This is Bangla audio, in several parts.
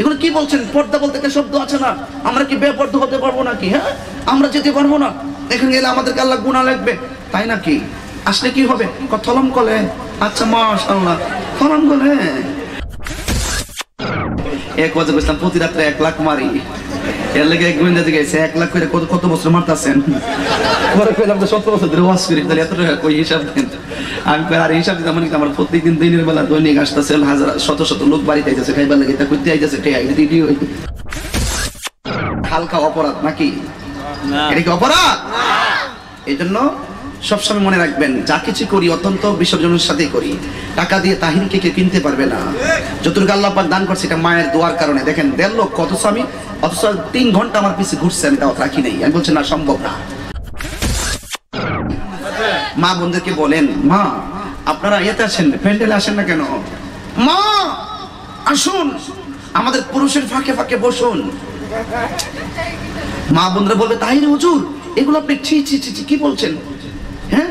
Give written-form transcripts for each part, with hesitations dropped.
এগুলো কি বলছেন? পর্দা বলতে একটা শব্দ আছে না? আমরা কি বেপর্দা হতে পারবো নাকি? হ্যাঁ, আমরা যেতে পারবো না, এখানে গেলে আমাদেরকে আল্লাহ গুনাহ লাগবে, তাই নাকি? আসলে কি হবে? থলম কলে, আচ্ছা মাশাআল্লাহ, থলম কলে। এক বছর বলছিলাম প্রতি রাত্রে 1 লাখ মারি, এর লেগে গোয়েন্দা দিকে গেছে 1 লাখ করে কত বছর মারতেছেন? পরে কইলাম তো 17 বছর ধরে ওয়াজ করি, তাহলে এত টাকা কই হিসাব দেন? আমি আর হিসাব দিতাম মানে আমার প্রত্যেকদিন দিনের বেলা দৈনিক আসতেছে হাজার শত শত লোক বাড়িতে আইতেছে, খাইবার লাগে তা করতে আইতেছে, হালকা অপরাধ নাকি? এটা কি অপরাধ? এই জন্য সবসময় মনে রাখবেন, যা কিছু করি অত্যন্ত বিসর্জনের সাথেই করি। টাকা দিয়ে তাহিরকে কেউ কিনতে পারবে না। যতটুকু আল্লাহ পাক দান করছে এটা মায়ের দোয়ার কারণে। দেখেন 1.5 লক্ষ, অথচ 3 ঘন্টা আমার পিছে ঘুরছে, আমি দাওয়াত রাখি নাই। আমি বলছি না, সম্ভব না। মা বোনদেরকে বলেন, মা আপনারা এতে আসেন, প্যান্ডেলে আসেন না কেন? মা আসুন, আমাদের পুরুষের ফাঁকে ফাঁকে বসুন। মা বোনরা বলবে, তাহিরি হুজুর এগুলো আপনি ছি ছি ছি কি বলছেন? হ্যাঁ,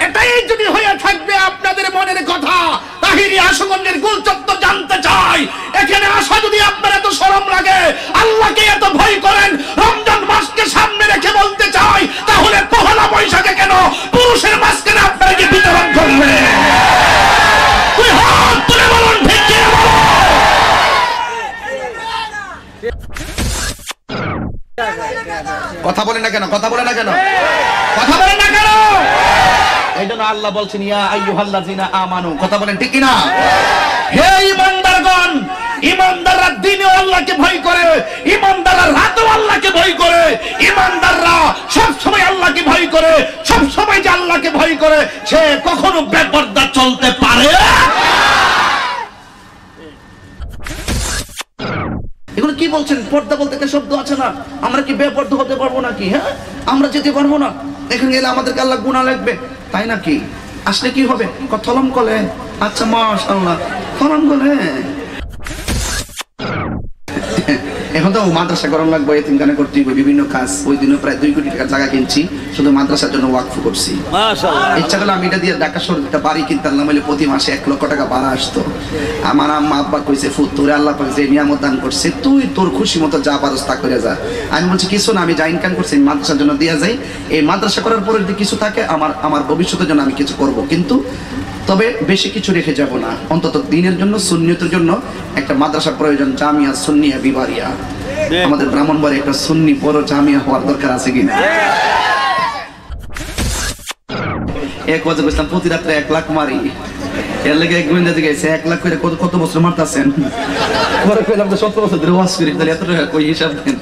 এটাই যদি হয়ে থাকবে আপনাদের মনের কথা, তাহিরি আশুগঞ্জের গোলচত্বর জানতে চাই, এখানে আসা যদি আপনার এত শরম লাগে, আল্লাহকে এত ভয় করেন, রমজান মাসকে সামনে রেখে বলতে চাই, তাহলে পহেলা বৈশাখে কেন পুরুষের মাঝখানে আপনারা কি বিতরণ করবেন? তুই হাত তুলে বলুন, ঠিক কি না? কথা বলে না কেন? কথা বলে না কেন? কথা বলে না কেন? এই জন্য আল্লাহ বলছেন, ইয়া আইয়ুহাল্লাযিনা আমানু। কথা বলেন ঠিক কি না? হে ঈমানদারগণ, ঈমানদাররা দিনে আল্লাহকে ভয় করে, ঈমানদাররা রাতেও আল্লাহকে ভয় করে, ঈমানদাররা সব সময় আল্লাহকে ভয় করে। সব সময় যে আল্লাহকে ভয় করে সে কখনো বেপরদা চলতে পারে। এগুলো কি বলছেন? পর্দা বলতে একটা শব্দ আছে না? আমরা কি বেপর্দা হতে পারবো নাকি? হ্যাঁ, আমরা যেতে পারবো না, এখানে গেলে আমাদেরকে আল্লাহ গুনাহ লাগবে, তাই নাকি? আসলে কি হবে? থলম কলে, আচ্ছা মাশাআল্লাহ, থলম কলে। এখন তো মাদ্রাসা গরম লাগবে, এতিমখানা করতে হবে, বিভিন্ন কাজ। ওই দিনও প্রায় 2 কোটি টাকার জায়গা কিনছি, শুধু মাদ্রাসার জন্য ওয়াকফ করছি। মাশাআল্লাহ, ইচ্ছা করলে আমি এটা দিয়ে ঢাকা শহরে একটা বাড়ি কিনতাম, নাহলে প্রতি মাসে 1 লক্ষ টাকা ভাড়া আসতো। আমার আম্মা আব্বা কইছে, ফুত তোরে আল্লাহ পাক যে নিয়ামত দান করছে, তুই তোর খুশি মতো যা পারস তা করে যা। আমি বলছি কিছু না, আমি যা ইনকাম করছি মাদ্রাসার জন্য দিয়ে যাই। এই মাদ্রাসা করার পরে যদি কিছু থাকে আমার ভবিষ্যতের জন্য আমি কিছু করব, কিন্তু তবে বেশি কিছু রেখে যাব না। অন্তত দিনের জন্য, সুন্নিয়তের জন্য একটা মাদ্রাসা প্রয়োজন, জামিয়া সুন্নিয়া বিবারিয়া। আমাদের ব্রাহ্মণবাড়ি একটা সুন্নি বড় জামিয়া হওয়ার দরকার আছে কিনা? এক বছর বলছিলাম প্রতি রাত্রে 1 লাখ মারি, এর লেগে গোয়েন্দা দিকে গেছে 1 লাখ করে কত বছর মারতেছেন? পরে কইলাম তো 17 বছর ধরে ওয়াজ করি, তাহলে এত টাকা কই হিসাব দেন?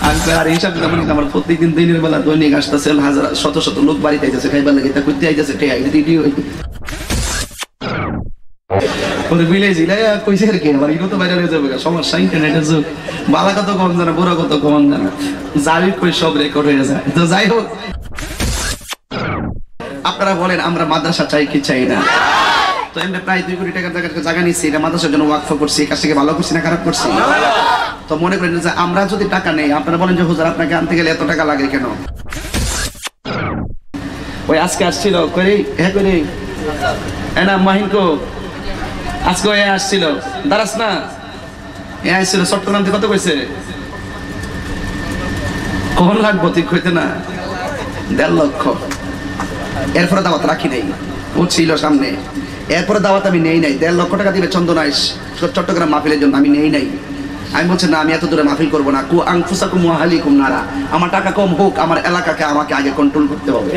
আমি আর হিসাব দিতাম মানে আমার প্রত্যেকদিন দিনের বেলা দৈনিক আসতেছে হাজার শত শত লোক বাড়িতে আইতেছে, খাইবার লাগে তা করতে আইতেছে, পরে মিলে জিলাইয়া কইছে আর কি, আমার ইনো তো বাইরে হয়ে যাবে, সমস্যা ইন্টারনেটের যুগ, বালা কত কম জানা, বুড়া কত কম জানা, যাই কই সব রেকর্ড হয়ে যায়। তো যাই হোক, আপনারা বলেন আমরা মাদ্রাসা চাই কি চাই না? তো আমরা প্রায় 2 কোটি টাকার জায়গা নিচ্ছি, এটা মাদ্রাসার জন্য ওয়াকফ করছি। কাজটাকে ভালো করছি না খারাপ করছি? তো মনে করেন যে আমরা যদি টাকা নেই, আপনারা বলেন যে হুজুর আপনাকে আনতে গেলে এত টাকা লাগে কেন? ওই আজকে আসছিল করে হ্যাঁ করে এনা মাহিনকো, আজকে ওই আসছিল দাঁড়াস না, এ আসছিল চট্টগ্রাম থেকে। কত কইছে? কখন লাগবো ঠিক হইতে না? 1.5 লক্ষ। এরপরে দাওয়াত রাখি নাই, ও ছিল সামনে। এরপরে দাওয়াত আমি নেই নাই। 1.5 লক্ষ টাকা দিবে চন্দনাইশ চট্টগ্রাম মাহফিলের জন্য, আমি নেই নাই। আমি বলছি না, আমি এত দূরে মাহফিল করবো না। কু আনফুসাকুম ওয়া আহলিকুম নারা। আমার টাকা কম হোক, আমার এলাকাকে আমাকে আগে কন্ট্রোল করতে হবে।